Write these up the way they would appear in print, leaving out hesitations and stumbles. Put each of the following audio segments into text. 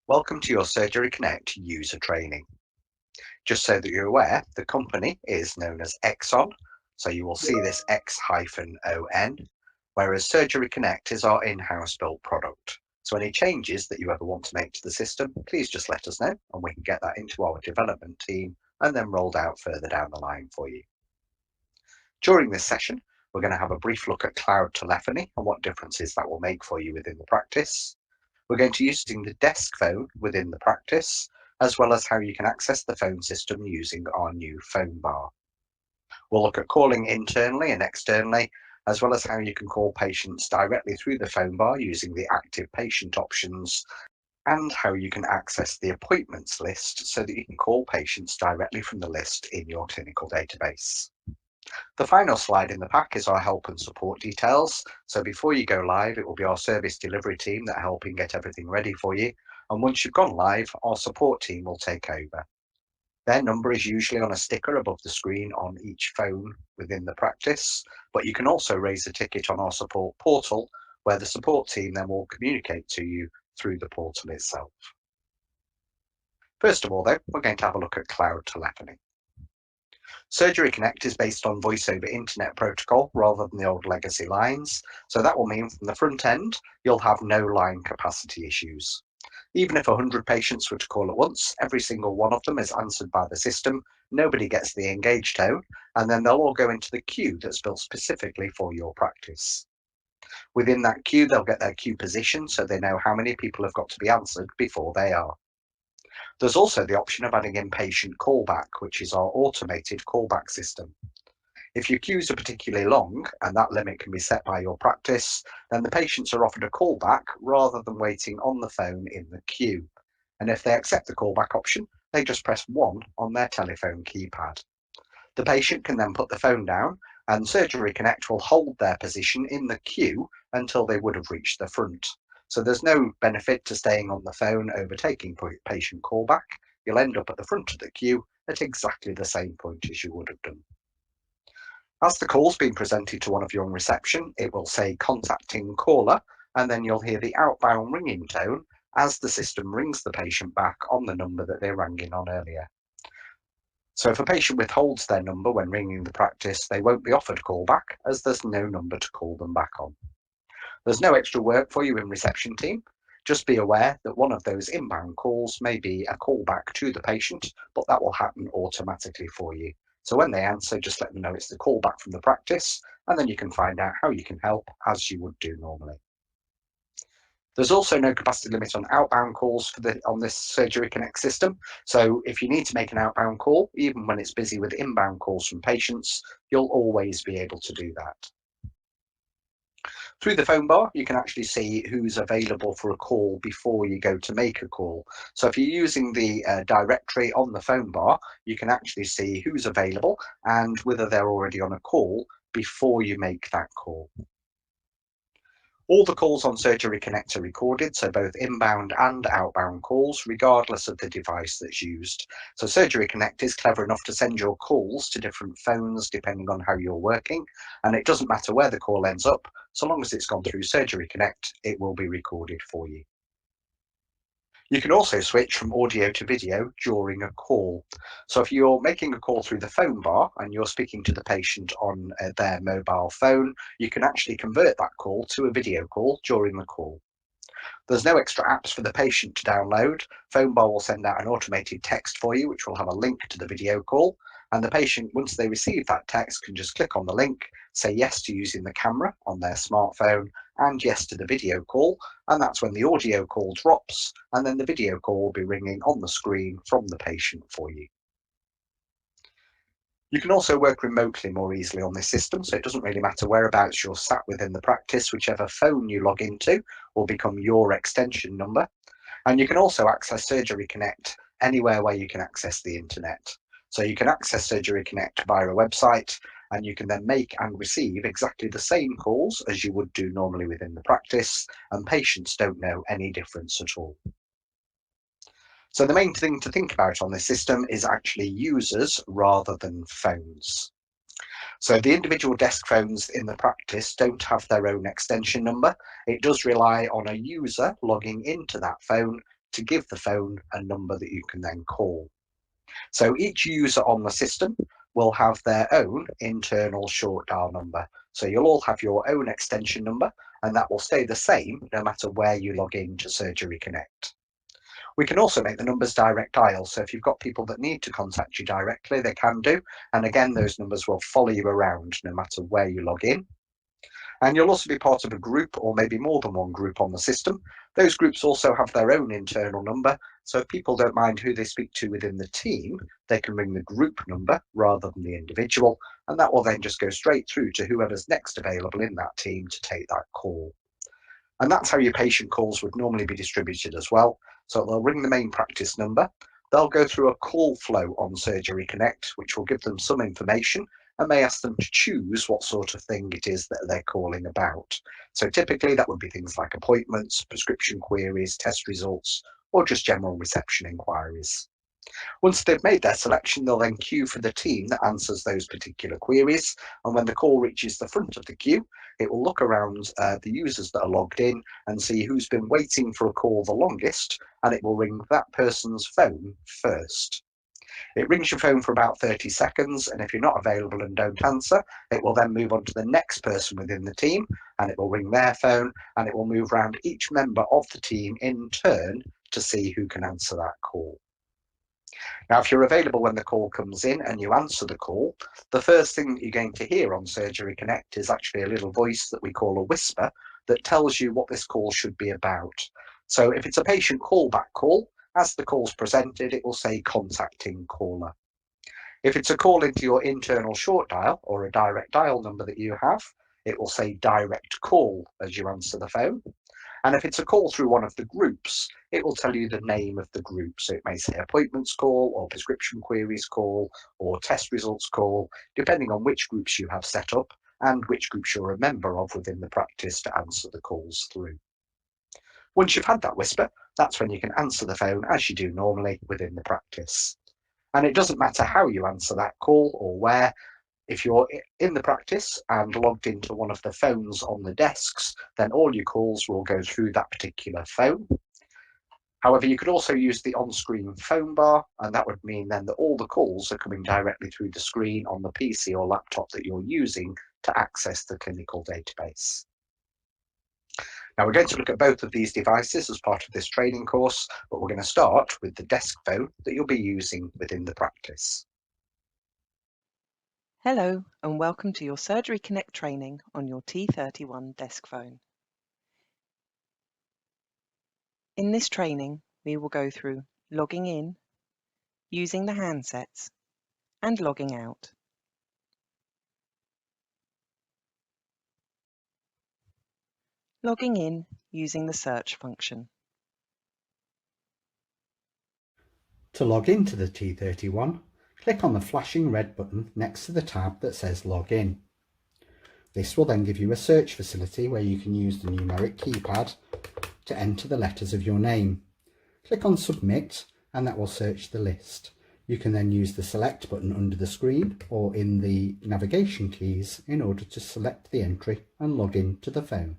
Welcome to your Surgery Connect user training. Just so that you're aware, the company is known as Exon, so you will see this X-ON, whereas Surgery Connect is our in-house built product. So any changes that you ever want to make to the system, please just let us know and we can get that into our development team and then rolled out further down the line for you. During this session, we're going to have a brief look at cloud telephony and what differences that will make for you within the practice. We're going to use using the Deskphone within the practice, as well as how you can access the phone system using our new Phonebar. We'll look at calling internally and externally, as well as how you can call patients directly through the Phonebar using the active patient options, and how you can access the appointments list so that you can call patients directly from the list in your clinical database. The final slide in the pack is our help and support details. So before you go live, it will be our service delivery team that are helping get everything ready for you. And once you've gone live, our support team will take over. Their number is usually on a sticker above the screen on each phone within the practice, but you can also raise a ticket on our support portal, where the support team then will communicate to you through the portal itself. First of all, though, we're going to have a look at cloud telephony. Surgery Connect is based on voice over internet protocol rather than the old legacy lines, so that will mean from the front end you'll have no line capacity issues. Even if 100 patients were to call at once, every single one of them is answered by the system, nobody gets the engage tone, and then they'll all go into the queue that's built specifically for your practice. Within that queue, they'll get their queue position so they know how many people have got to be answered before they are. There's also the option of adding in patient callback, which is our automated callback system. If your queues are particularly long, and that limit can be set by your practice, then the patients are offered a callback rather than waiting on the phone in the queue. And if they accept the callback option, they just press 1 on their telephone keypad. The patient can then put the phone down, and Surgery Connect will hold their position in the queue until they would have reached the front. So there's no benefit to staying on the phone overtaking patient callback. You'll end up at the front of the queue at exactly the same point as you would have done. As the call's been presented to one of you on reception, it will say contacting caller, and then you'll hear the outbound ringing tone as the system rings the patient back on the number that they rang in on earlier. So if a patient withholds their number when ringing the practice, they won't be offered callback as there's no number to call them back on. There's no extra work for you in reception team. Just be aware that one of those inbound calls may be a callback to the patient, but that will happen automatically for you. So when they answer, just let them know it's the callback from the practice, and then you can find out how you can help as you would do normally. There's also no capacity limit on outbound calls on this Surgery Connect system. So if you need to make an outbound call, even when it's busy with inbound calls from patients, you'll always be able to do that. Through the Phonebar, you can actually see who's available for a call before you go to make a call. So if you're using the directory on the Phonebar, you can actually see who's available and whether they're already on a call before you make that call. All the calls on Surgery Connect are recorded, so both inbound and outbound calls, regardless of the device that's used. So Surgery Connect is clever enough to send your calls to different phones depending on how you're working, and it doesn't matter where the call ends up, so long as it's gone through Surgery Connect, it will be recorded for you. You can also switch from audio to video during a call. So if you're making a call through the Phonebar and you're speaking to the patient on their mobile phone, you can actually convert that call to a video call during the call. There's no extra apps for the patient to download. Phonebar will send out an automated text for you, which will have a link to the video call. And the patient, once they receive that text, can just click on the link, say yes to using the camera on their smartphone, and yes to the video call. And that's when the audio call drops, and then the video call will be ringing on the screen from the patient for you. You can also work remotely more easily on this system, so it doesn't really matter whereabouts you're sat within the practice. Whichever phone you log into will become your extension number. And you can also access Surgery Connect anywhere where you can access the internet. So you can access Surgery Connect via a website, and you can then make and receive exactly the same calls as you would do normally within the practice, and patients don't know any difference at all. So the main thing to think about on this system is actually users rather than phones. So the individual desk phones in the practice don't have their own extension number. It does rely on a user logging into that phone to give the phone a number that you can then call. So each user on the system will have their own internal short dial number. So you'll all have your own extension number, and that will stay the same no matter where you log into Surgery Connect. We can also make the numbers direct dial. So if you've got people that need to contact you directly, they can do. And again, those numbers will follow you around no matter where you log in. And you'll also be part of a group or maybe more than one group on the system. Those groups also have their own internal number. So if people don't mind who they speak to within the team, they can ring the group number rather than the individual. And that will then just go straight through to whoever's next available in that team to take that call. And that's how your patient calls would normally be distributed as well. So they'll ring the main practice number. They'll go through a call flow on Surgery Connect, which will give them some information and may ask them to choose what sort of thing it is that they're calling about. So typically that would be things like appointments, prescription queries, test results, or just general reception inquiries. Once they've made their selection, they'll then queue for the team that answers those particular queries. And when the call reaches the front of the queue, it will look around the users that are logged in and see who's been waiting for a call the longest, and it will ring that person's phone first. It rings your phone for about 30 seconds, and if you're not available and don't answer, it will then move on to the next person within the team, and it will ring their phone, and it will move around each member of the team in turn to see who can answer that call. Now, if you're available when the call comes in and you answer the call, the first thing that you're going to hear on Surgery Connect is actually a little voice that we call a whisper that tells you what this call should be about. So if it's a patient callback call, as the call's presented, it will say contacting caller. If it's a call into your internal short dial or a direct dial number that you have, it will say direct call as you answer the phone. And if it's a call through one of the groups, it will tell you the name of the group. So it may say appointments call or prescription queries call or test results call, depending on which groups you have set up and which groups you're a member of within the practice to answer the calls through. Once you've had that whisper, that's when you can answer the phone as you do normally within the practice. And it doesn't matter how you answer that call or where. If you're in the practice and logged into one of the phones on the desks, then all your calls will go through that particular phone. However, you could also use the on-screen phone bar, and that would mean then that all the calls are coming directly through the screen on the PC or laptop that you're using to access the clinical database. Now, we're going to look at both of these devices as part of this training course, but we're going to start with the Deskphone that you'll be using within the practice. Hello and welcome to your Surgery Connect training on your T31 Deskphone. In this training, we will go through logging in, using the handsets, and logging out. Logging in using the search function. To log into the T31, click on the flashing red button next to the tab that says Log In. This will then give you a search facility where you can use the numeric keypad to enter the letters of your name. Click on Submit and that will search the list. You can then use the Select button under the screen or in the navigation keys in order to select the entry and log in to the phone.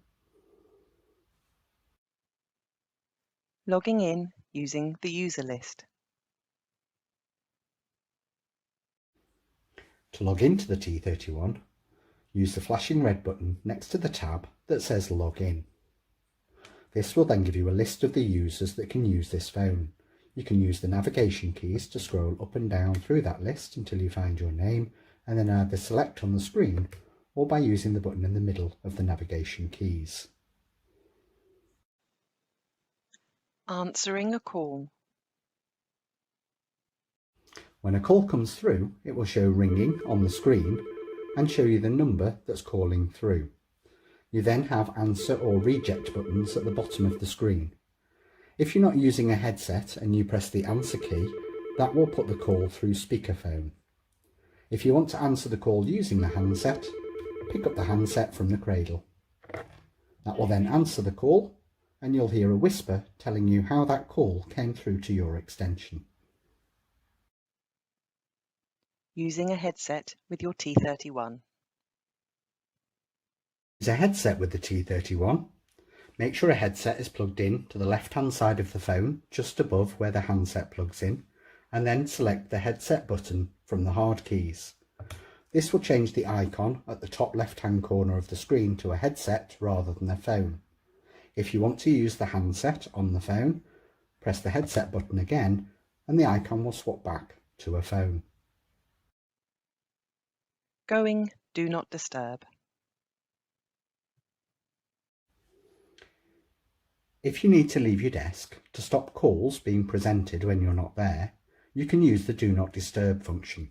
Logging in using the user list. To log into the T31, use the flashing red button next to the tab that says Log In. This will then give you a list of the users that can use this phone. You can use the navigation keys to scroll up and down through that list until you find your name, and then either select on the screen or by using the button in the middle of the navigation keys. Answering a call. When a call comes through, it will show ringing on the screen and show you the number that's calling through. You then have answer or reject buttons at the bottom of the screen. If you're not using a headset and you press the answer key, that will put the call through speakerphone. If you want to answer the call using the handset, pick up the handset from the cradle. That will then answer the call and you'll hear a whisper telling you how that call came through to your extension. Using a headset with your T31. Use a headset with the T31. Make sure a headset is plugged in to the left-hand side of the phone, just above where the handset plugs in, and then select the headset button from the hard keys. This will change the icon at the top left-hand corner of the screen to a headset rather than a phone. If you want to use the handset on the phone, press the headset button again and the icon will swap back to a phone. Going Do Not Disturb. If you need to leave your desk to stop calls being presented when you're not there, you can use the Do Not Disturb function.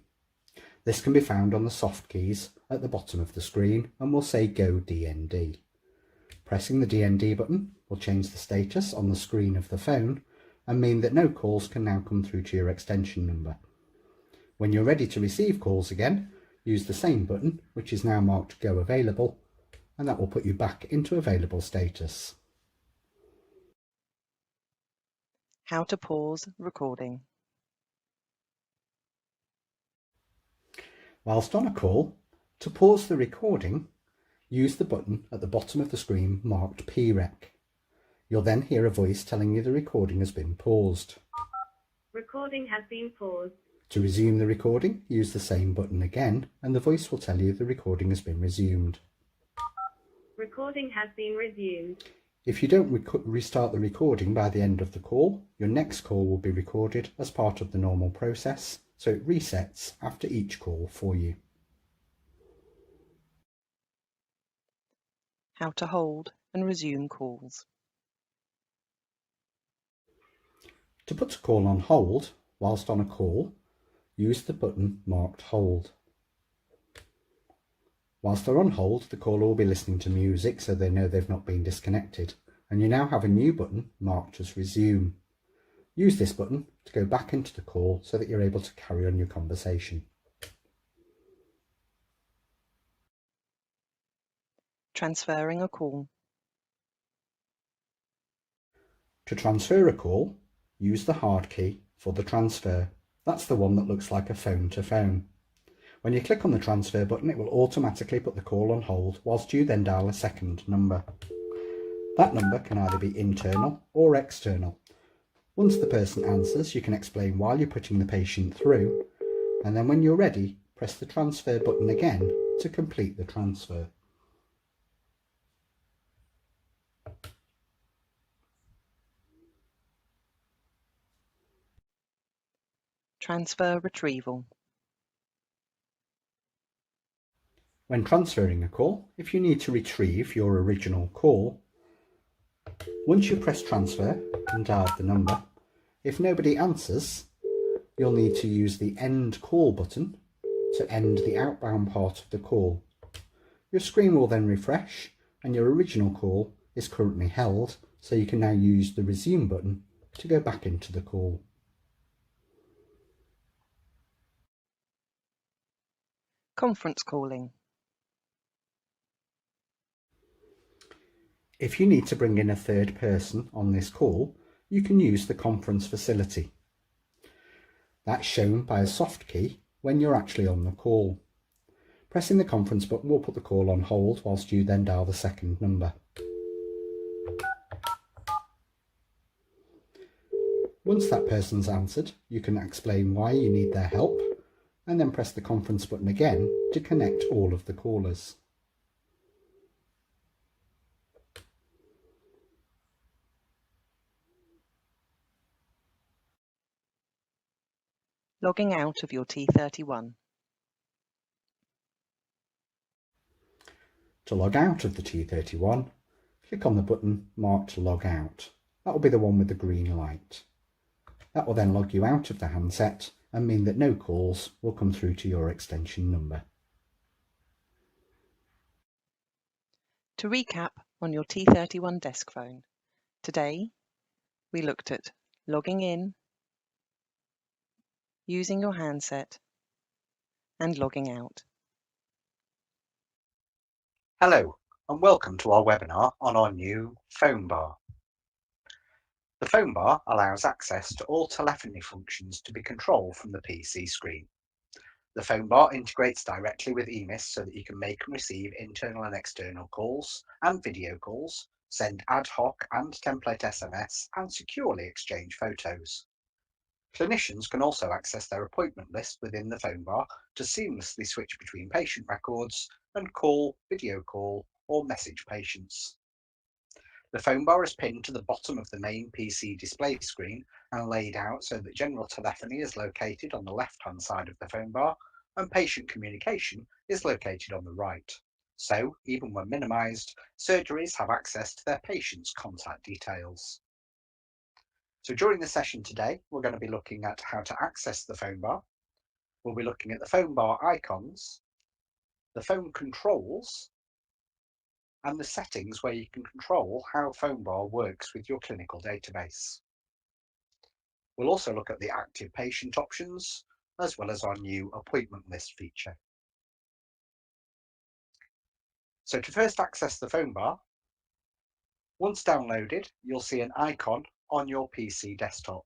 This can be found on the soft keys at the bottom of the screen and will say Go DND. Pressing the DND button will change the status on the screen of the phone and mean that no calls can now come through to your extension number. When you're ready to receive calls again, use the same button, which is now marked Go Available, and that will put you back into available status. How to pause recording. Whilst on a call, to pause the recording, use the button at the bottom of the screen marked PREC. You'll then hear a voice telling you the recording has been paused. Recording has been paused. To resume the recording, use the same button again and the voice will tell you the recording has been resumed. Recording has been resumed. If you don't restart the recording by the end of the call, your next call will be recorded as part of the normal process, so it resets after each call for you. How to hold and resume calls. To put a call on hold whilst on a call, use the button marked Hold. Whilst they're on hold, the caller will be listening to music so they know they've not been disconnected, and you now have a new button marked as Resume. Use this button to go back into the call so that you're able to carry on your conversation. Transferring a call. To transfer a call, use the hard key for the transfer. That's the one that looks like a phone to phone. When you click on the transfer button, it will automatically put the call on hold whilst you then dial a second number. That number can either be internal or external. Once the person answers, you can explain why you're putting the patient through, and then when you're ready, press the transfer button again to complete the transfer. Transfer retrieval. When transferring a call, if you need to retrieve your original call, once you press transfer and dial the number, if nobody answers, you'll need to use the end call button to end the outbound part of the call. Your screen will then refresh and your original call is currently held, so you can now use the resume button to go back into the call. Conference calling. If you need to bring in a third person on this call, you can use the conference facility. That's shown by a soft key when you're actually on the call. Pressing the conference button will put the call on hold whilst you then dial the second number. Once that person's answered, you can explain why you need their help and then press the conference button again to connect all of the callers. Logging out of your T31. To log out of the T31, click on the button marked Log Out. That will be the one with the green light. That will then log you out of the handset and mean that no calls will come through to your extension number. To recap on your T31 desk phone, today we looked at logging in, using your handset, and logging out. Hello, and welcome to our webinar on our new Phonebar. The Phonebar allows access to all telephony functions to be controlled from the PC screen. The Phonebar integrates directly with EMIS so that you can make and receive internal and external calls and video calls, send ad hoc and template SMS, and securely exchange photos. Clinicians can also access their appointment list within the phone bar to seamlessly switch between patient records and call, video call, or message patients. The phone bar is pinned to the bottom of the main PC display screen and laid out so that general telephony is located on the left-hand side of the phone bar and patient communication is located on the right. So, even when minimised, surgeries have access to their patients' contact details. So during the session today, we're going to be looking at how to access the phone bar. We'll be looking at the phone bar icons, the phone controls, and the settings where you can control how Phonebar works with your clinical database. We'll also look at the active patient options, as well as our new appointment list feature. So to first access the Phonebar, once downloaded, you'll see an icon on your PC desktop.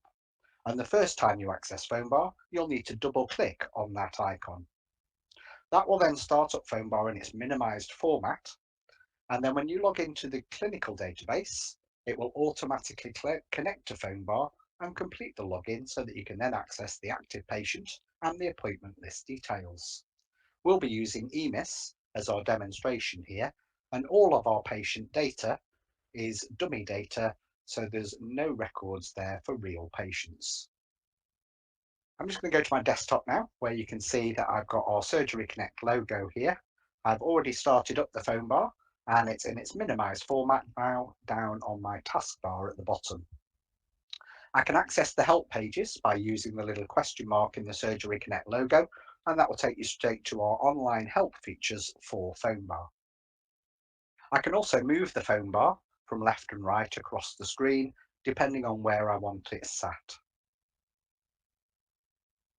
And the first time you access Phonebar, you'll need to double click on that icon. That will then start up Phonebar in its minimized format. And then when you log into the clinical database, it will automatically connect to Phonebar and complete the login so that you can then access the active patient and the appointment list details. We'll be using EMIS as our demonstration here, and all of our patient data is dummy data, so there's no records there for real patients. I'm just going to go to my desktop now, where you can see that I've got our Surgery Connect logo here. I've already started up the Phonebar, and it's in its minimized format now down on my taskbar at the bottom. I can access the help pages by using the little question mark in the Surgery Connect logo, and that will take you straight to our online help features for Phonebar. I can also move the Phonebar from left and right across the screen, depending on where I want it sat.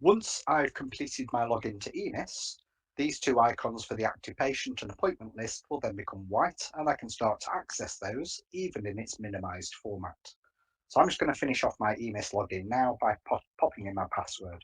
Once I've completed my login to EMIS, these two icons for the active patient and appointment list will then become white, and I can start to access those even in its minimized format. So I'm just going to finish off my EMIS login now by popping in my password.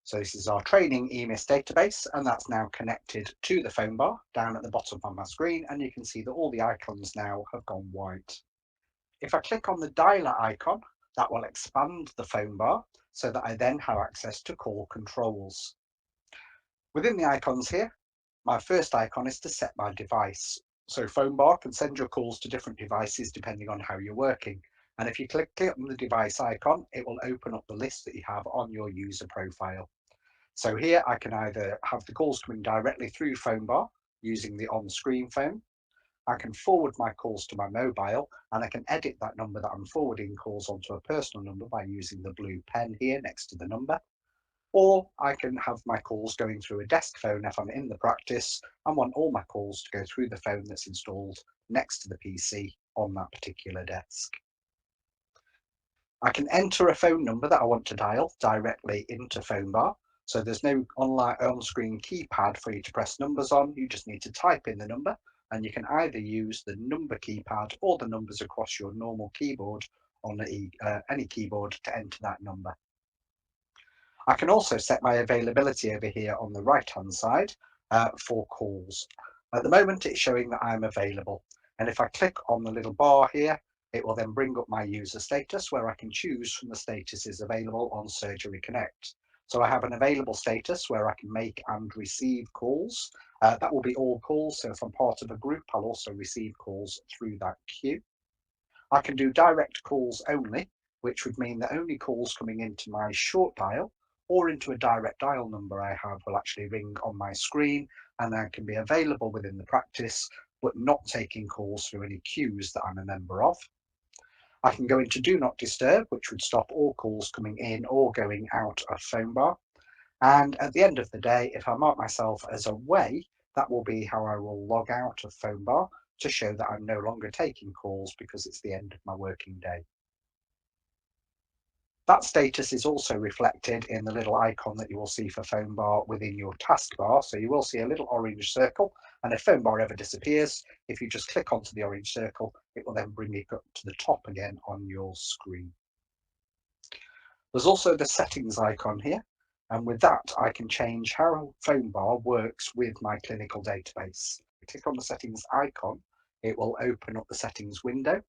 So this is our training EMIS database, and that's now connected to the Phonebar down at the bottom of my screen, and you can see that all the icons now have gone white. If I click on the dialer icon, that will expand the Phonebar so that I then have access to call controls. Within the icons here, my first icon is to set my device. So Phonebar can send your calls to different devices depending on how you're working. And if you click on the device icon, it will open up the list that you have on your user profile. So here I can either have the calls coming directly through Phonebar using the on-screen phone. I can forward my calls to my mobile, and I can edit that number that I'm forwarding calls onto a personal number by using the blue pen here next to the number. Or I can have my calls going through a Deskphone if I'm in the practice and want all my calls to go through the phone that's installed next to the PC on that particular desk. I can enter a phone number that I want to dial directly into Phonebar. So there's no on-screen keypad for you to press numbers on. You just need to type in the number, and you can either use the number keypad or the numbers across your normal keyboard on any keyboard to enter that number. I can also set my availability over here on the right hand side for calls. At the moment it's showing that I'm available, and if I click on the little bar here, it will then bring up my user status where I can choose from the statuses available on Surgery Connect. So I have an available status where I can make and receive calls. That will be all calls, so if I'm part of a group I'll also receive calls through that queue. I can do direct calls only, which would mean that only calls coming into my short dial or into a direct dial number I have will actually ring on my screen, and I can be available within the practice but not taking calls through any queues that I'm a member of. I can go into Do Not Disturb, which would stop all calls coming in or going out of Phonebar. And at the end of the day, if I mark myself as away, that will be how I will log out of Phonebar to show that I'm no longer taking calls because it's the end of my working day. That status is also reflected in the little icon that you will see for Phonebar within your taskbar. So you will see a little orange circle, and if Phonebar ever disappears, if you just click onto the orange circle, it will then bring it up to the top again on your screen. There's also the settings icon here. And with that, I can change how Phonebar works with my clinical database. Click on the settings icon, it will open up the settings window.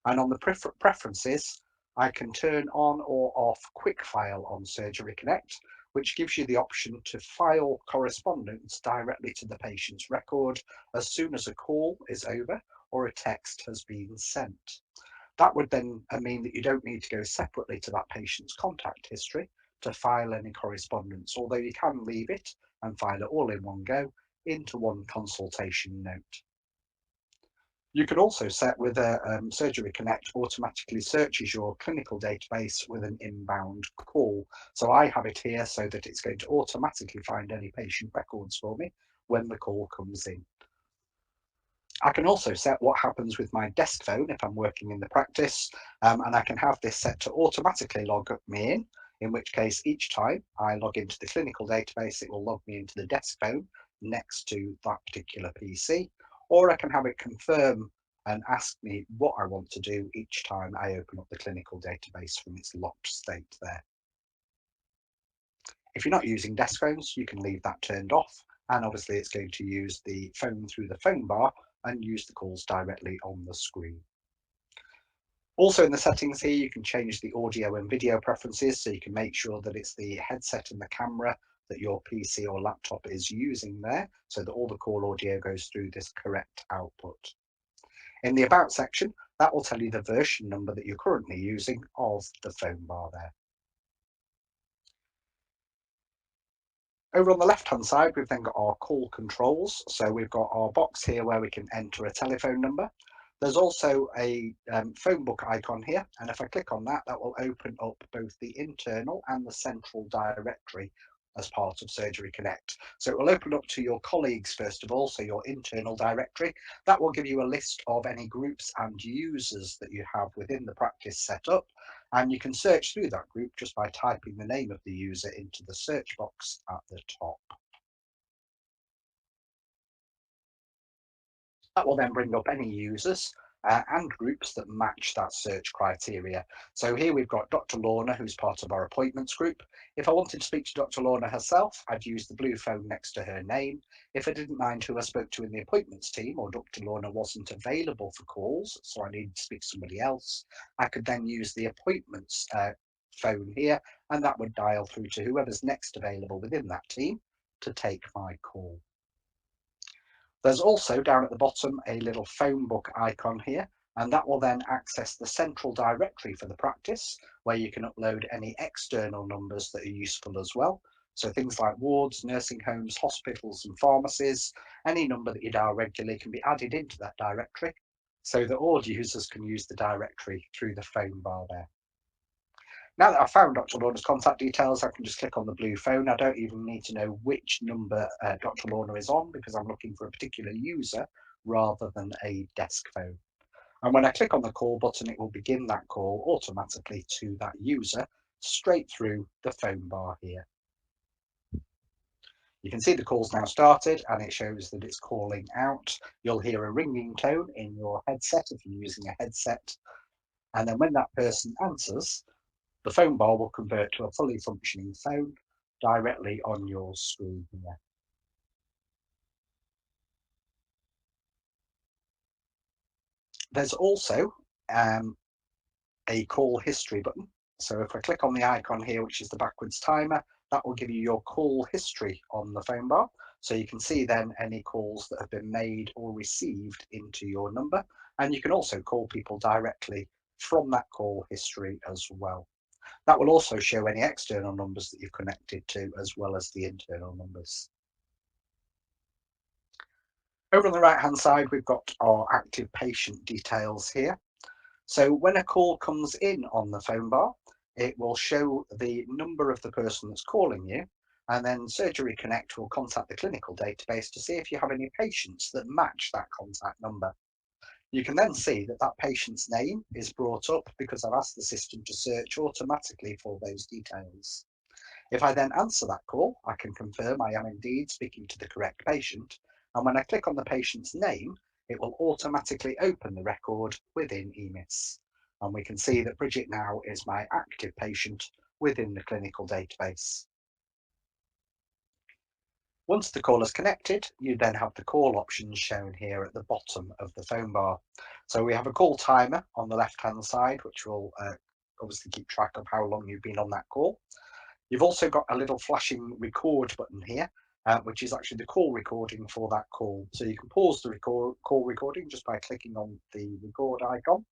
And on the preferences, I can turn on or off Quick File on Surgery Connect, which gives you the option to file correspondence directly to the patient's record as soon as a call is over or a text has been sent. That would then mean that you don't need to go separately to that patient's contact history to file any correspondence, although you can leave it and file it all in one go into one consultation note. You can also set whether Surgery Connect automatically searches your clinical database with an inbound call. So I have it here so that it's going to automatically find any patient records for me when the call comes in. I can also set what happens with my desk phone if I'm working in the practice, and I can have this set to automatically log me in which case each time I log into the clinical database, it will log me into the desk phone next to that particular PC, or I can have it confirm and ask me what I want to do each time I open up the clinical database from its locked state there. If you're not using desk phones, you can leave that turned off, and obviously it's going to use the phone through the phone bar and use the calls directly on the screen. Also in the settings here, you can change the audio and video preferences, so you can make sure that it's the headset and the camera that your PC or laptop is using there, so that all the call audio goes through this correct output. In the About section, that will tell you the version number that you're currently using of the phone bar there. Over on the left-hand side, we've then got our call controls. So we've got our box here where we can enter a telephone number. There's also a phone book icon here, and if I click on that, that will open up both the internal and the central directory as part of Surgery Connect. So it will open up to your colleagues first of all, so your internal directory. That will give you a list of any groups and users that you have within the practice setup, and you can search through that group just by typing the name of the user into the search box at the top. That will then bring up any users and groups that match that search criteria. So here we've got Dr. Lorna, who's part of our appointments group. If I wanted to speak to Dr. Lorna herself, I'd use the blue phone next to her name. If I didn't mind who I spoke to in the appointments team, or Dr. Lorna wasn't available for calls, so I needed to speak to somebody else, I could then use the appointments phone here, and that would dial through to whoever's next available within that team to take my call. There's also down at the bottom a little phone book icon here, and that will then access the central directory for the practice, where you can upload any external numbers that are useful as well. So things like wards, nursing homes, hospitals and pharmacies, any number that you dial regularly can be added into that directory so that all users can use the directory through the phone bar there. Now that I've found Dr. Lorna's contact details, I can just click on the blue phone. I don't even need to know which number Dr. Lorna is on because I'm looking for a particular user rather than a desk phone. And when I click on the call button, it will begin that call automatically to that user straight through the phone bar here. You can see the call's now started and it shows that it's calling out. You'll hear a ringing tone in your headset if you're using a headset. And then when that person answers, the phone bar will convert to a fully functioning phone directly on your screen here. There's also a call history button. So if I click on the icon here, which is the backwards timer, that will give you your call history on the phone bar. So you can see then any calls that have been made or received into your number. And you can also call people directly from that call history as well. That will also show any external numbers that you've connected to, as well as the internal numbers. Over on the right-hand side, we've got our active patient details here. So when a call comes in on the phone bar, it will show the number of the person that's calling you, and then Surgery Connect will contact the clinical database to see if you have any patients that match that contact number. You can then see that that patient's name is brought up because I've asked the system to search automatically for those details. If I then answer that call, I can confirm I am indeed speaking to the correct patient. And when I click on the patient's name, it will automatically open the record within EMIS. And we can see that Bridget now is my active patient within the clinical database. Once the call is connected, you then have the call options shown here at the bottom of the phone bar. So we have a call timer on the left-hand side, which will obviously keep track of how long you've been on that call. You've also got a little flashing record button here, which is actually the call recording for that call. So you can pause the call recording just by clicking on the record icon.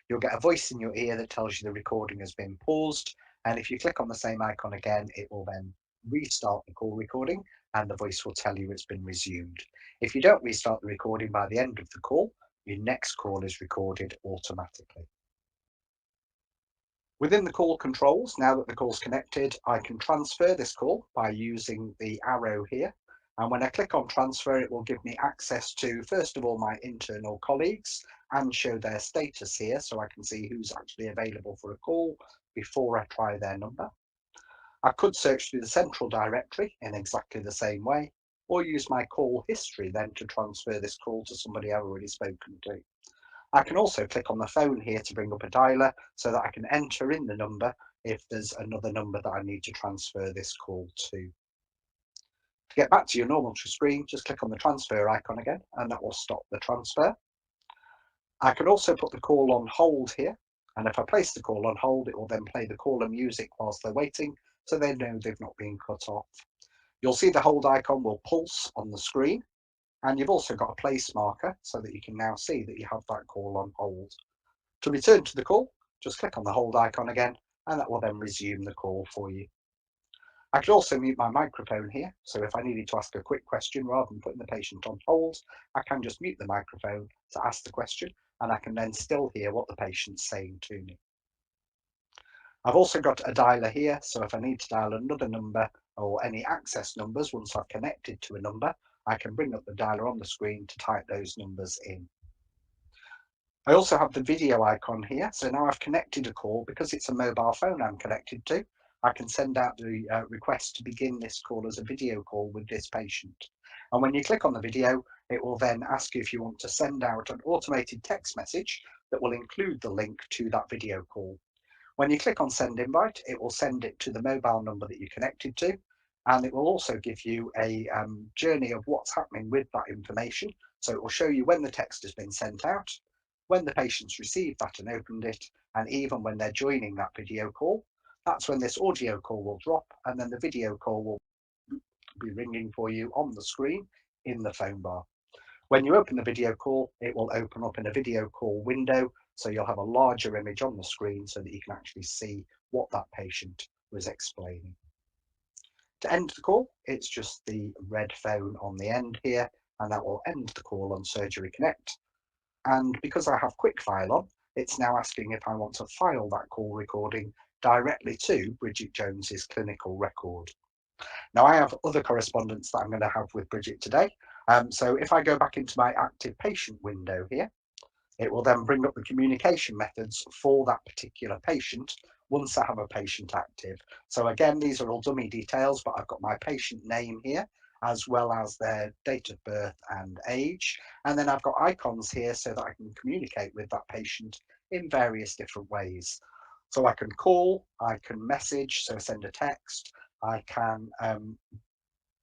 You'll get a voice in your ear that tells you the recording has been paused. And if you click on the same icon again, it will then restart the call recording and the voice will tell you it's been resumed. If you don't restart the recording by the end of the call, your next call is recorded automatically. Within the call controls, now that the call's connected, I can transfer this call by using the arrow here. And when I click on transfer, it will give me access to, first of all, my internal colleagues and show their status here so I can see who's actually available for a call before I try their number. I could search through the central directory in exactly the same way, or use my call history then to transfer this call to somebody I've already spoken to. I can also click on the phone here to bring up a dialer so that I can enter in the number if there's another number that I need to transfer this call to. To get back to your normal screen, just click on the transfer icon again, and that will stop the transfer. I can also put the call on hold here, and if I place the call on hold, it will then play the caller music whilst they're waiting, so they know they've not been cut off. You'll see the hold icon will pulse on the screen, and you've also got a place marker so that you can now see that you have that call on hold. To return to the call, just click on the hold icon again, and that will then resume the call for you. I could also mute my microphone here, so if I needed to ask a quick question rather than putting the patient on hold, I can just mute the microphone to ask the question, and I can then still hear what the patient's saying to me. I've also got a dialer here, so if I need to dial another number or any access numbers once I've connected to a number, I can bring up the dialer on the screen to type those numbers in. I also have the video icon here, so now I've connected a call. Because it's a mobile phone I'm connected to, I can send out the request to begin this call as a video call with this patient. And when you click on the video, it will then ask you if you want to send out an automated text message that will include the link to that video call. When you click on send invite, it will send it to the mobile number that you're connected to, and it will also give you a journey of what's happening with that information. So it will show you when the text has been sent out, when the patient's received that and opened it, and even when they're joining that video call. That's when this audio call will drop, and then the video call will be ringing for you on the screen in the phone bar. When you open the video call, it will open up in a video call window, so you'll have a larger image on the screen so that you can actually see what that patient was explaining. To end the call, it's just the red phone on the end here, and that will end the call on Surgery Connect. And because I have Quick File on, it's now asking if I want to file that call recording directly to Bridget Jones's clinical record. Now, I have other correspondence that I'm going to have with Bridget today. So if I go back into my active patient window here, it will then bring up the communication methods for that particular patient once I have a patient active. So again, these are all dummy details, but I've got my patient name here, as well as their date of birth and age. And then I've got icons here so that I can communicate with that patient in various different ways. So I can call, I can message, so send a text, I can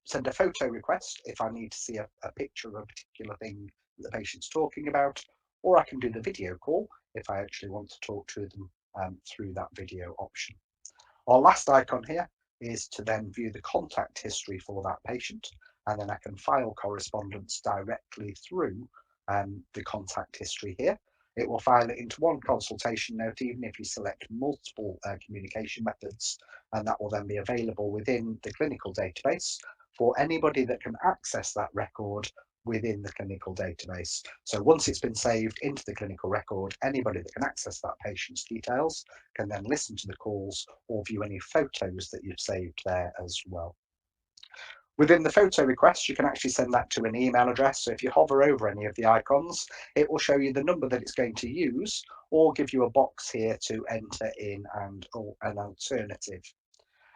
send a photo request if I need to see a picture of a particular thing that the patient's talking about, or I can do the video call if I actually want to talk to them through that video option. Our last icon here is to then view the contact history for that patient, and then I can file correspondence directly through the contact history here. It will file it into one consultation note, even if you select multiple communication methods, and that will then be available within the clinical database for anybody that can access that record within the clinical database. So once it's been saved into the clinical record, anybody that can access that patient's details can then listen to the calls or view any photos that you've saved there as well. Within the photo request, you can actually send that to an email address. So if you hover over any of the icons, it will show you the number that it's going to use, or give you a box here to enter in or an alternative.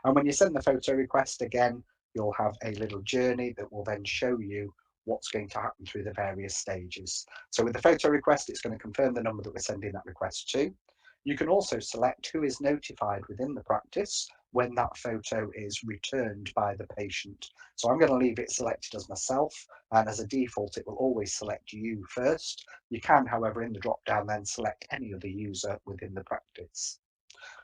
And when you send the photo request, again, you'll have a little journey that will then show you what's going to happen through the various stages. So with the photo request, it's going to confirm the number that we're sending that request to. You can also select who is notified within the practice when that photo is returned by the patient. So I'm going to leave it selected as myself, and as a default it will always select you first. You can, however, in the drop down then select any other user within the practice.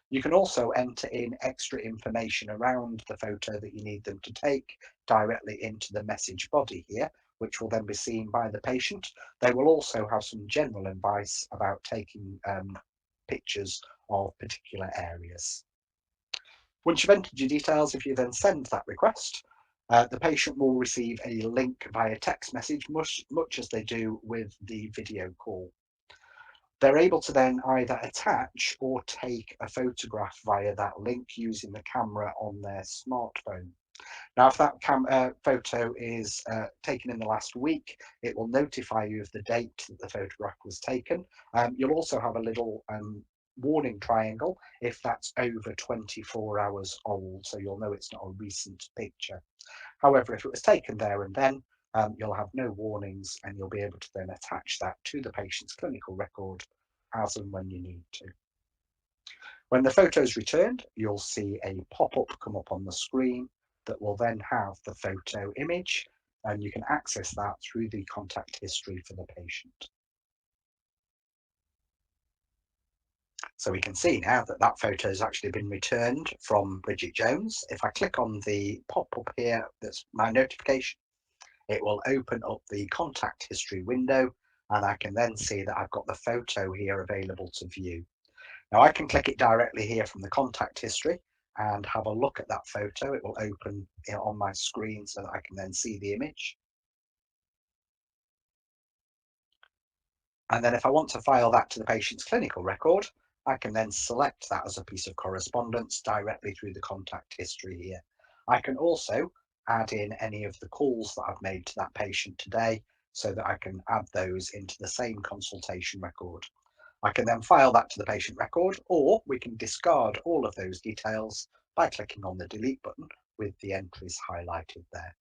You can also enter in extra information around the photo that you need them to take directly into the message body here, which will then be seen by the patient. They will also have some general advice about taking pictures of particular areas. Once you've entered your details, if you then send that request, the patient will receive a link via text message, much as they do with the video call. They're able to then either attach or take a photograph via that link using the camera on their smartphone. Now, if that photo is taken in the last week, it will notify you of the date that the photograph was taken. You'll also have a little warning triangle if that's over 24 hours old, so you'll know it's not a recent picture. However, if it was taken there and then, you'll have no warnings, and you'll be able to then attach that to the patient's clinical record as and when you need to. When the photo is returned, you'll see a pop-up come up on the screen that will then have the photo image, and you can access that through the contact history for the patient. So we can see now that that photo has actually been returned from Bridget Jones. If I click on the pop-up here, that's my notification, it will open up the contact history window, and I can then see that I've got the photo here available to view. Now I can click it directly here from the contact history and have a look at that photo. It will open on my screen so that I can then see the image. And then if I want to file that to the patient's clinical record, I can then select that as a piece of correspondence directly through the contact history here. I can also add in any of the calls that I've made to that patient today so that I can add those into the same consultation record. I can then file that to the patient record, or we can discard all of those details by clicking on the delete button with the entries highlighted there.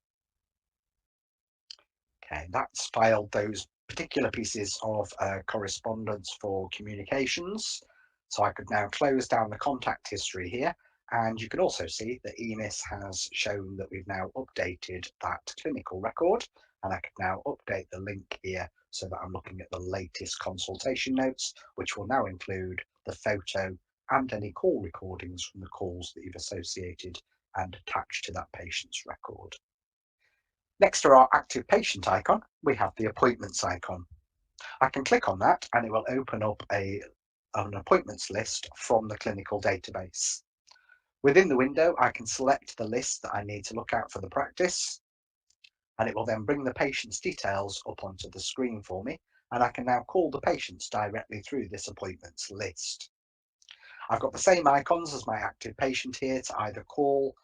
Okay, that's filed those particular pieces of correspondence for communications. So I could now close down the contact history here, and you can also see that EMIS has shown that we've now updated that clinical record, and I can now update the link here so that I'm looking at the latest consultation notes, which will now include the photo and any call recordings from the calls that you've associated and attached to that patient's record. Next to our active patient icon, we have the appointments icon. I can click on that and it will open up an appointments list from the clinical database. Within the window, I can select the list that I need to look at for the practice, and it will then bring the patient's details up onto the screen for me, and I can now call the patients directly through this appointments list. I've got the same icons as my active patient here to either call,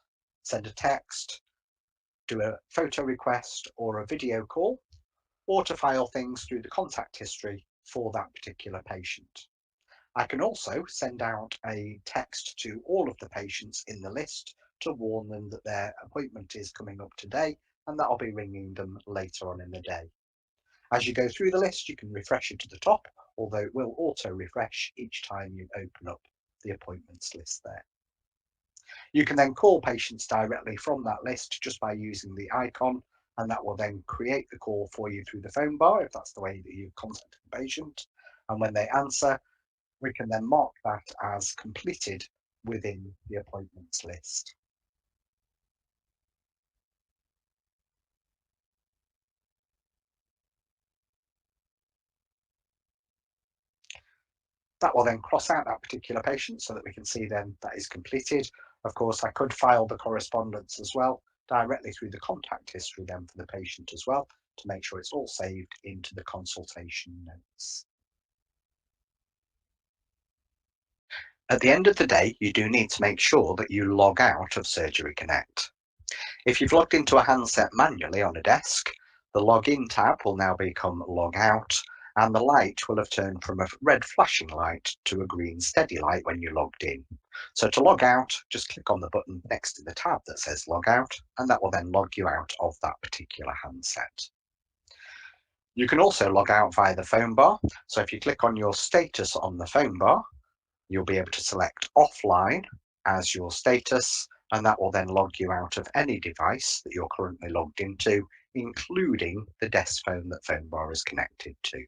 send a text, do a photo request or a video call, or to file things through the contact history for that particular patient. I can also send out a text to all of the patients in the list to warn them that their appointment is coming up today, and that I'll be ringing them later on in the day. As you go through the list, you can refresh it to the top, although it will auto refresh each time you open up the appointments list there. You can then call patients directly from that list just by using the icon, and that will then create the call for you through the phone bar if that's the way that you contact the patient. And when they answer, we can then mark that as completed within the appointments list. That will then cross out that particular patient so that we can see then that is completed. Of course, I could file the correspondence as well directly through the contact history then for the patient as well to make sure it's all saved into the consultation notes. At the end of the day, you do need to make sure that you log out of Surgery Connect. If you've logged into a handset manually on a desk, the login tab will now become log out, and the light will have turned from a red flashing light to a green steady light when you logged in. So to log out, just click on the button next to the tab that says log out, and that will then log you out of that particular handset. You can also log out via the phone bar. So if you click on your status on the phone bar, you'll be able to select offline, as your status, and that will then log you out of any device that you're currently logged into, including the Deskphone that Phonebar is connected to.